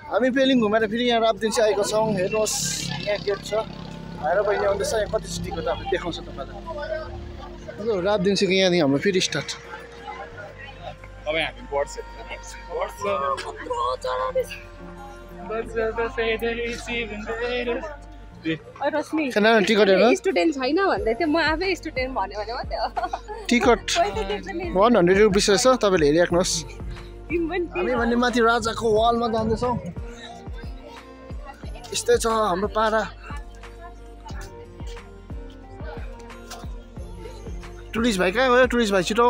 हामी पेलिङ घुमेर फेरि यहाँ राबदिन्सी आएको छौँ हेर्नुहोस् यहाँ गेट छ भाइर बहिनी आउँदैछ यहाँ कति टिकट अब देखाउँछ तपाईँलाई राबदिन्सीको यहाँदेखि हाम्रो फेरि स्टार्ट टिकट स्टुडेन्ट छैन भन्दै थियो म आफै स्टुडेन्ट भन्यो भने मात्रै टिकट 100 रुपिस रहेछ तपाईँले हेरिराख्नुहोस् हामी भन्ने माथि राजाको वालमा जाँदैछौँ यस्तै छ हाम्रो पारा टुरिस्ट भाइ कहाँ गयो टुरिस्ट भाइ छिटो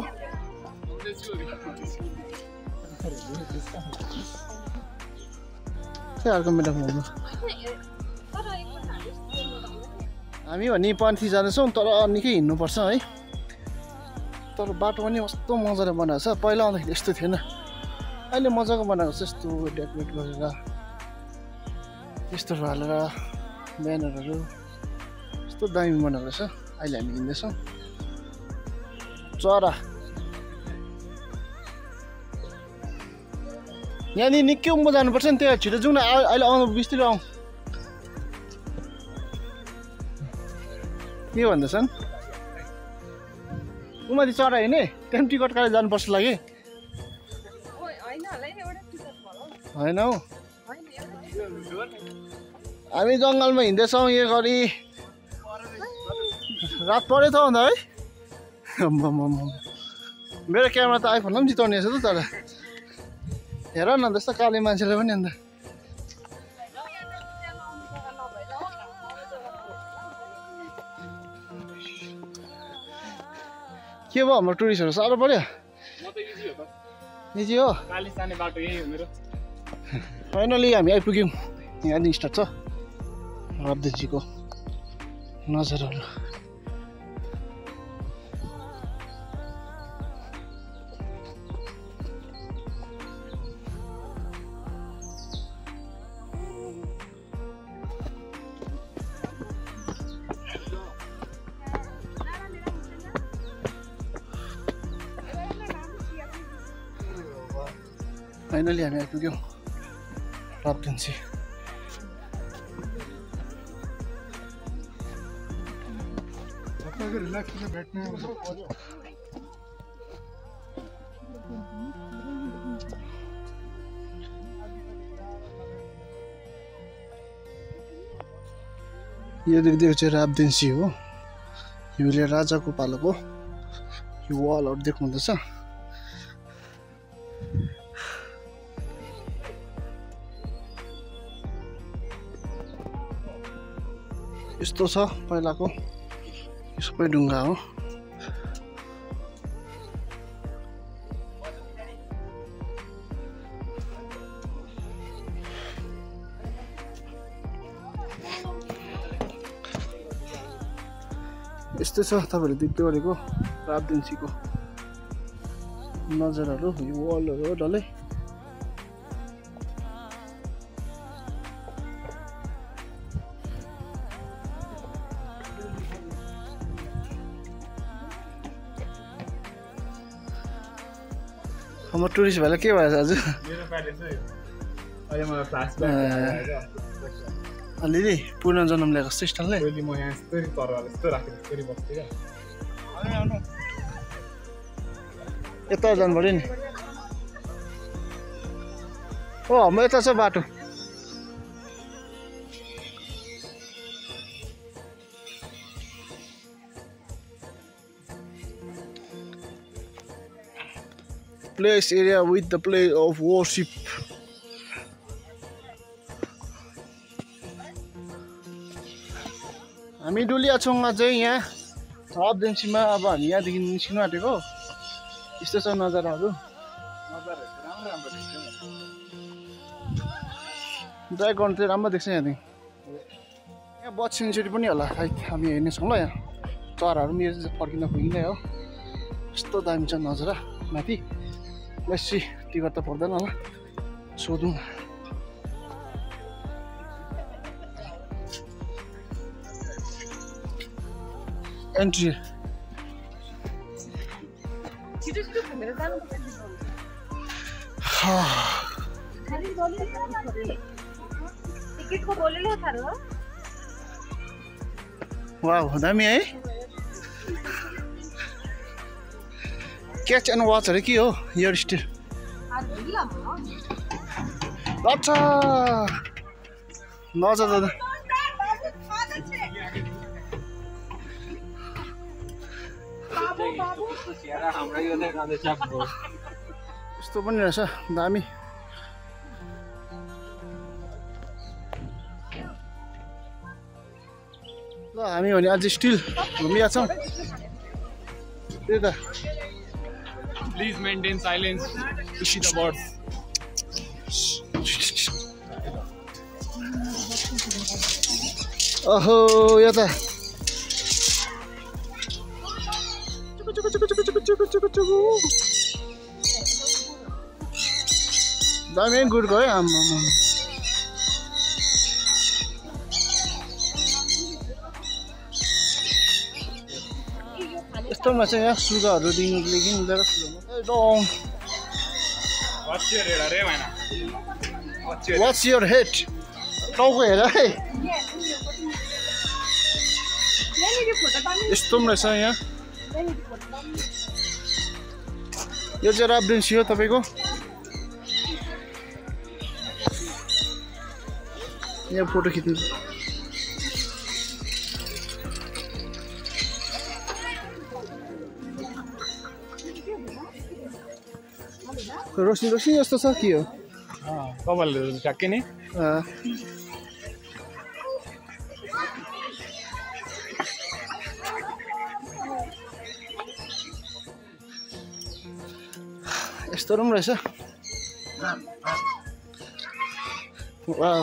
अर्को मेडम हामी भने पन्थी जाँदैछौँ तर निकै हिँड्नुपर्छ है तर बाटो पनि कस्तो मजाले बनाएको छ पहिला आउँदाखेरि यस्तो थिएन अहिले मजाको बनाएको छ यस्तो डेकोरेट गरेर यस्तोहरू हालेर ब्यानरहरू यस्तो दामी बनाएको रहेछ अहिले हामी हिँड्दैछौँ चरा यहाँनिर निकै उँभो जानुपर्छ नि त्यहाँ छिटो जाउँ न अहिले आउनु बिस्तारै आउँ के भन्दैछन् उमाथि चरा हिँड्ने त्यहाँ टिकट काटेर जानुपर्छ लागि होइन हौ हामी जङ्गलमा हिँड्दैछौँ यो गरी रात पऱ्यो त अन्त है मेरो क्यामेरा त आइफोनलाई पनि जिताउने रहेछ त तर हेर न त्यस्तो काले मान्छेले पनि अन्त के भयो हाम्रो टुरिस्टहरू साह्रो पऱ्यो इजी हो फाइनली हामी आइपुग्यौँ यहाँदेखि स्टार्ट छ राबदिन्सीको नजरहरू फाइनली हामी आइपुग्यौँ राबदिन्सी यो देख्दै चाहिँ राबदिन्सी हो यो राजाको पालोको यो वालहरू देख्नुहुँदैछ यस्तो छ पहिलाको सबै ढुङ्गा हो यस्तो छ तपाईँहरूले देख्दै गरेको राबदिन्सीको नजरहरू यो वालहरू हो डल्लै हाम्रो टुरिस्ट भाइलाई के भएछ आज अलिअलि पुनः जन्म ल्याएको जस्तो स्टाइलले यता जानु पऱ्यो नि ओ हाम्रो यता छ बाटो place area with the place of worship हामी डुलिया छौँ अझै यहाँ राबदिन्सीमा अब हामी यहाँदेखि निस्किनु आँटेको यस्तो छ नजाराहरू ड्राइभ गर्नु चाहिँ राम्रो देख्छ यहाँदेखि यहाँ बर्ड सेन्चुरी पनि होला सायद हामी हेर्नेछौँ ल यहाँ चराहरू पनि यो फर्किँदा फर्किँदै हो यस्तो दामी छ नजरा माथि बेसी टिकट त पर्दैन होला सोधौँ एन्ट्री टिकटको बोलेलो थारो वाउ दामी है क्याच एन्ड वाच अरे के हो इयर स्टिल अच्छा नजा दादा यस्तो पनि रहेछ दामी ल हामी भने अझै स्टिल घुमिरहेको छौँ त्यही त Please maintain silence to see the birds. ओहो यो त दामी गुडको है आम्मा यस्तो रहेछ यहाँ सुगाहरू दिनुको लागि हुँदैन What's your head? टाउको हेर है यस्तो पनि रहेछ यहाँ यो चाहिँ राब्रेन्सी हो तपाईँको यहाँ फोटो खिच्नु रोशनी रोशनी जस्तो छ के हो कमल ठ्याक्कै नि यस्तो पनि रहेछ वाउ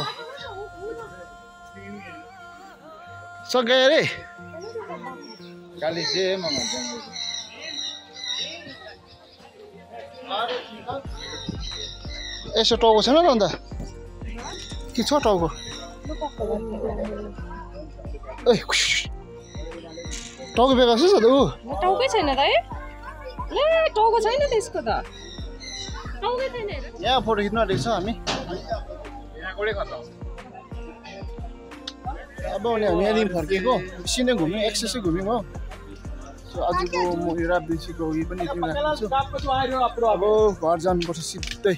सक्यो अरे काली चाहिँ यसो टाउको छैन र अन्त के छ टाउको ए टाउको बेकार छ त ऊ टाउकै छैन त है ए टाउको छैन त्यसको त टाउकै छैन यहाँ फोटो खिच्न आँटेको छ हामी अब भने हामी यहाँदेखि फर्केको बेसी नै घुम्यौँ एक्सेसै घुम्यौँ हो सो आजको म यो राब्रेन्सीको उयो पनि यति राख्छु अब घर जानुपर्छ सिधै